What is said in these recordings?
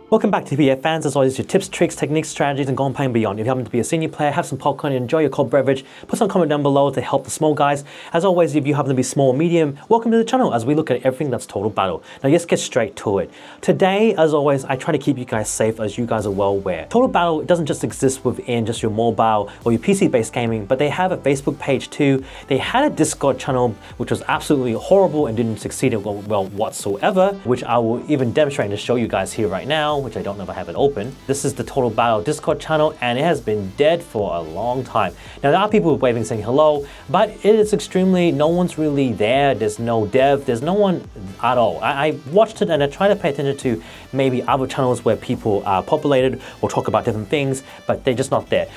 Welcome back to TPA fans. As always, your tips, tricks, techniques, strategies, and Gone beyond. If you happen to be a senior player, have some popcorn, and enjoy your cold beverage, put some comment down below to help the small guys. As always, if you happen to be small or medium, welcome to the channel as we look at everything that's Total Battle. Now let's get straight to it. Today, as always, I try to keep you guys safe, as you guys are well aware. Total Battle doesn't just exist within just your mobile or your PC-based gaming, but they have a Facebook page too. They had a Discord channel, which was absolutely horrible and didn't succeed well whatsoever, which I will even demonstrate and show you guys here right now, which I don't know if I have it open. This is the Total Battle Discord channel, and it has been dead for a long time. Now there are people waving saying hello, but it is extremely, no one's really there. There's no dev, there's no one at all. I watched it and I try to pay attention to maybe other channels where people are populated or talk about different things, but they're just not there.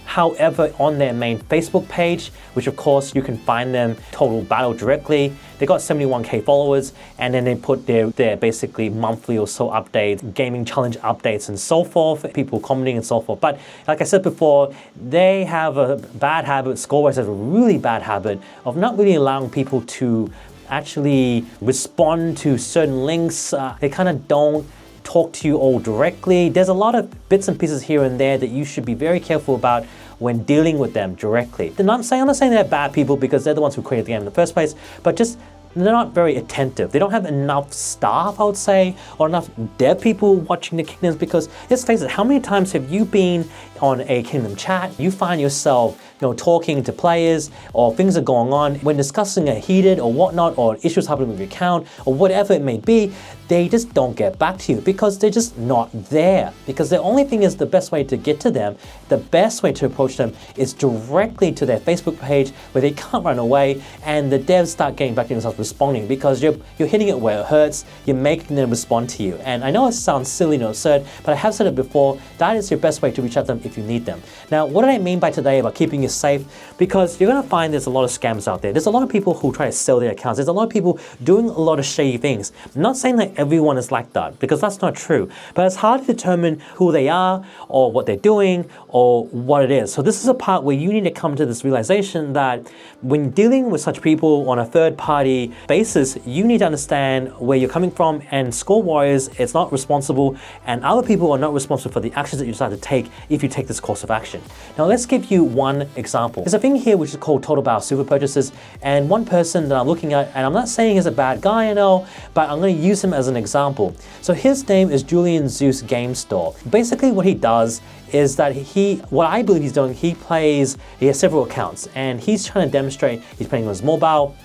However, on their main Facebook page, which of course you can find them Total Battle directly, they got 71k followers, and then they put their basically monthly or so updates, gaming challenge updates and so forth, people commenting and so forth. But like I said before, they have a bad habit, Scorewise has a really bad habit of not really allowing people to actually respond to certain links. They kind of don't talk to you all directly. There's a lot of bits and pieces here and there that you should be very careful about when dealing with them directly. I'm not saying they're bad people, because they're the ones who created the game in the first place, but just they're not very attentive. They don't have enough staff, I would say, or enough dev people watching the Kingdoms, because let's face it, how many times have you been on a Kingdom chat, you find yourself talking to players, or things are going on, when discussing a heated or whatnot, or issues happening with your account, or whatever it may be, they just don't get back to you because they're just not there. Because the only thing is, the best way to get to them, the best way to approach them is directly to their Facebook page, where they can't run away, and the devs start getting back to themselves, responding, because you're hitting it where it hurts, you're making them respond to you. And I know it sounds silly and absurd, but I have said it before, that is your best way to reach out to them if you need them. Now, what do I mean by today about keeping you safe? Because you're gonna find there's a lot of scams out there. There's a lot of people who try to sell their accounts. There's a lot of people doing a lot of shady things. I'm not saying that everyone is like that, because that's not true, but it's hard to determine who they are, or what they're doing, or what it is. So this is a part where you need to come to this realization that when dealing with such people on a third-party basis, you need to understand where you're coming from, and Score Warriors, it's not responsible, and other people are not responsible for the actions that you decide to take if you take this course of action. Now let's give you one example. There's a thing here which is called Total Battle Super Purchases, and one person that I'm looking at, and I'm not saying he's a bad guy, I know, but I'm going to use him as an example. So his name is Julian Zeus Game Store. Basically what he does is that what I believe he's doing, he has several accounts, and he's trying to demonstrate, he's playing on his mobile,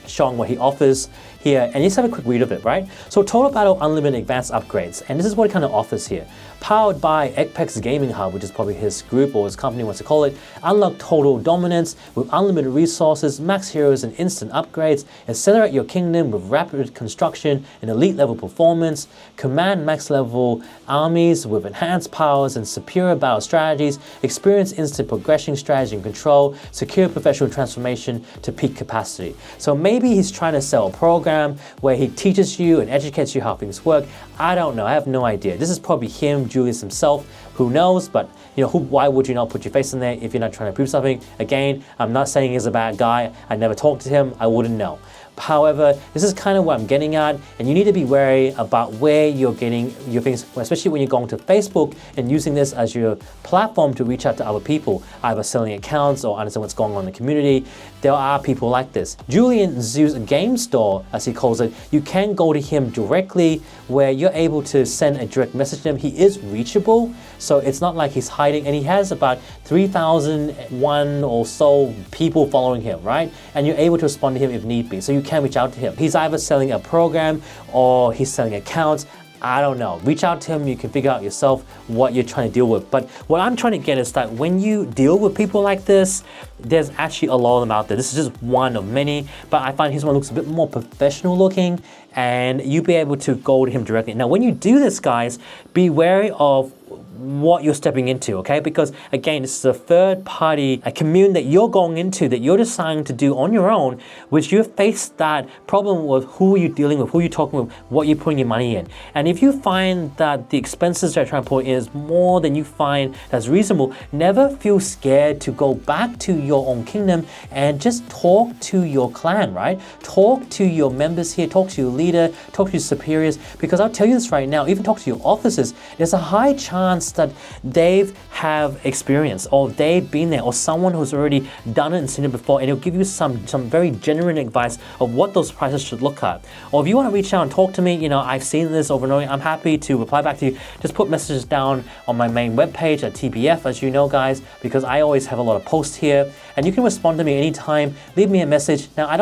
showing what he offers here, and let's have a quick read of it, right? So Total Battle Unlimited Advanced Upgrades, and this is what he kind of offers here. Powered by Apex Gaming Hub, which is probably his group or his company wants to call it, unlock total dominance with unlimited resources, max heroes and instant upgrades, accelerate your kingdom with rapid construction and elite level performance, command max level armies with enhanced powers and superior battle strategies, experience instant progression strategy and control, secure professional transformation to peak capacity. So maybe he's trying to sell a program where he teaches you and educates you how things work. I don't know, I have no idea. This is probably him, Julius himself, who knows, but why would you not put your face in there if you're not trying to prove something? Again, I'm not saying he's a bad guy. I never talked to him, I wouldn't know. However, this is kind of what I'm getting at, and you need to be wary about where you're getting your things, especially when you're going to Facebook and using this as your platform to reach out to other people, either selling accounts or understand what's going on in the community. There are people like this. Julian Zeus Game Store, as he calls it, you can go to him directly, where you're able to send a direct message to him. He is reachable, so it's not like he's hiding, and he has about 3,001 or so people following him, right? And you're able to respond to him if need be, so you can reach out to him. He's either selling a program or he's selling accounts. I don't know. Reach out to him, you can figure out yourself what you're trying to deal with. But what I'm trying to get is that when you deal with people like this, there's actually a lot of them out there. This is just one of many, but I find his one looks a bit more professional looking, and you'll be able to go to him directly. Now, when you do this, guys, be wary of what you're stepping into, okay? Because again, this is a third party, a commune that you're going into, that you're deciding to do on your own, which you face that problem with who you're dealing with, who you're talking with, what you're putting your money in. And if you find that the expenses they're trying to put in is more than you find that's reasonable, never feel scared to go back to your own kingdom and just talk to your clan, right? Talk to your members here, talk to your leader, talk to your superiors, because I'll tell you this right now, even talk to your officers, there's a high chance that they have experience, or they've been there, or someone who's already done it and seen it before, and it'll give you some very genuine advice of what those prices should look at. Or if you want to reach out and talk to me, you know, I've seen this over and over, I'm happy to reply back to you. Just put messages down on my main webpage at TBF, as you know, guys, because I always have a lot of posts here, and you can respond to me anytime, leave me a message. Now, I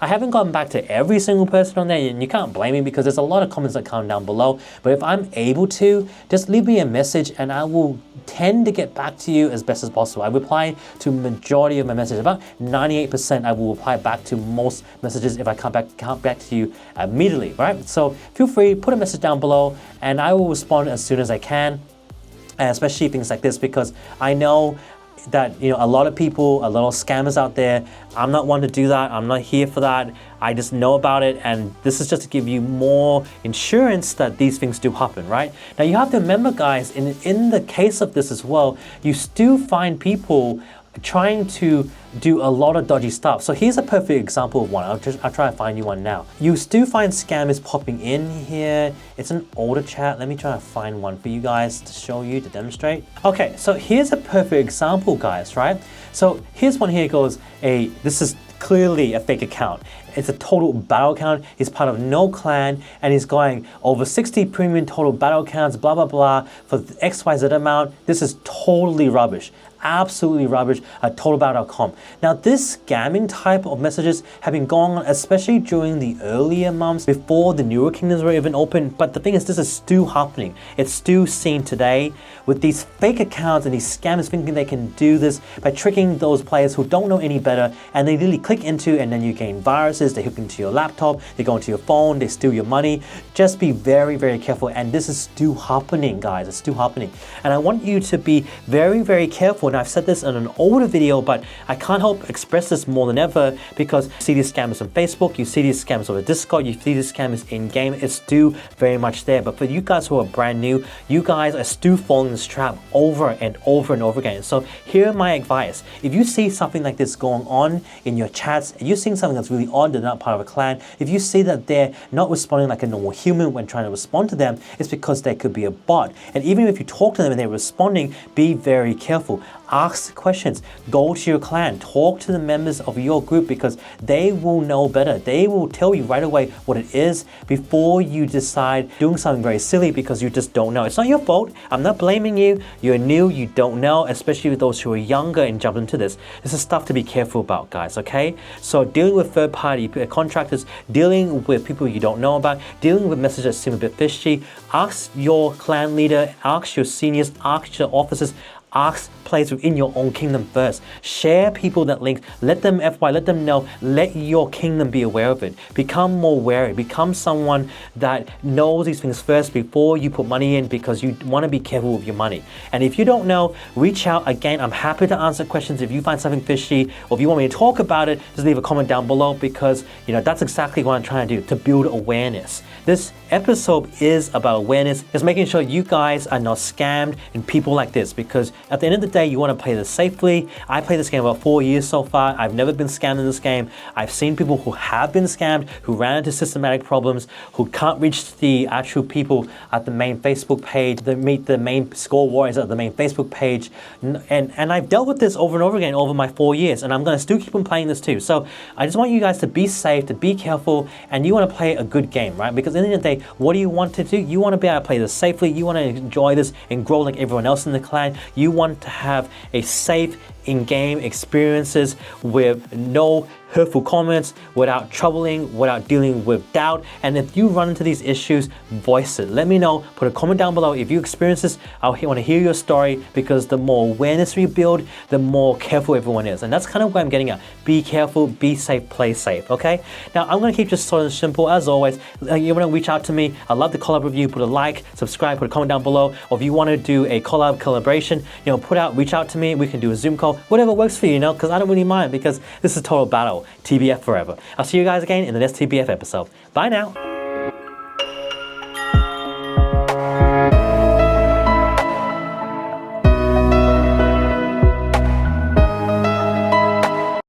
haven't gotten back to every single person on there, and you can't blame me because there's a lot of comments that come down below, but if I'm able to, just leave me a message and I will tend to get back to you as best as possible. I reply to majority of my messages. About 98% I will reply back to most messages if I can't back to you immediately, right? So feel free, put a message down below and I will respond as soon as I can, especially things like this, because I know that, you know, a lot of people, a lot of scammers out there. I'm not one to do that. I'm not here for that. I just know about it, and this is just to give you more insurance that these things do happen, right? Now you have to remember, guys, in the case of this as well, you still find people trying to do a lot of dodgy stuff. So here's a perfect example of one. I'll try to find you one now. You still find scammers popping in here. It's an older chat. Let me try to find one for you guys to show you, to demonstrate. Okay, so here's a perfect example, guys, right? So here's one here. It goes, this is clearly a fake account. It's a total battle account. He's part of no clan, and he's going over 60 premium total battle accounts, blah, blah, blah, for XYZ amount. This is totally rubbish. Absolutely rubbish at totalbattle.com. Now, this scamming type of messages have been going on, especially during the earlier months before the newer kingdoms were even open. But the thing is, this is still happening. It's still seen today with these fake accounts and these scammers thinking they can do this by tricking those players who don't know any better, and they literally click into, and then you gain viruses. They hook into your laptop, they go into your phone, they steal your money. Just be very, very careful. And this is still happening, guys. It's still happening. And I want you to be very, very careful. And I've said this in an older video, but I can't help express this more than ever, because you see these scammers on Facebook, you see these scammers over Discord, you see these scammers in game. It's still very much there. But for you guys who are brand new, you guys are still falling this trap over and over and over again. So here my advice: if you see something like this going on in your chats, if you're seeing something that's really odd, they're not part of a clan, if you see that they're not responding like a normal human when trying to respond to them, it's because they could be a bot. And even if you talk to them and they're responding, be very careful. Ask questions, go to your clan, talk to the members of your group, because they will know better. They will tell you right away what it is before you decide doing something very silly, because you just don't know. It's not your fault. I'm not blaming you. You're new, you don't know, especially with those who are younger and jump into this. This is stuff to be careful about, guys, okay? So dealing with third-party contractors, dealing with people you don't know about, dealing with messages that seem a bit fishy, ask your clan leader, ask your seniors, ask your officers, ask players within your own kingdom first. Share people that link, let them FY, let them know, let your kingdom be aware of it. Become more wary, become someone that knows these things first before you put money in, because you want to be careful with your money. And if you don't know, reach out. Again, I'm happy to answer questions if you find something fishy, or if you want me to talk about it, just leave a comment down below, because you know that's exactly what I'm trying to do, to build awareness. This episode is about awareness. It's making sure you guys are not scammed and people like this, because at the end of the day, you want to play this safely. I played this game about 4 years so far. I've never been scammed in this game. I've seen people who have been scammed, who ran into systematic problems, who can't reach the actual people at the main Facebook page, meet the main score warriors at the main Facebook page. And I've dealt with this over and over again over my 4 years, and I'm going to still keep on playing this too. So I just want you guys to be safe, to be careful, and you want to play a good game, right? Because at the end of the day, what do you want to do? You want to be able to play this safely. You want to enjoy this and grow like everyone else in the clan. You want to have a safe in-game experiences with no hurtful comments, without troubling, without dealing with doubt. And if you run into these issues, voice it. Let me know, put a comment down below if you experience this. I want to hear your story, because the more awareness we build, the more careful everyone is. And that's kind of what I'm getting at. Be careful, be safe, play safe, okay? Now, I'm going to keep this sort of simple as always. You want to reach out to me, I'd love to collab with you. Put a like, subscribe, put a comment down below. Or if you want to do a collaboration, reach out to me. We can do a Zoom call, whatever works for you, because I don't really mind, because this is total battle. TBF forever. I'll see you guys again in the next TBF episode. Bye now.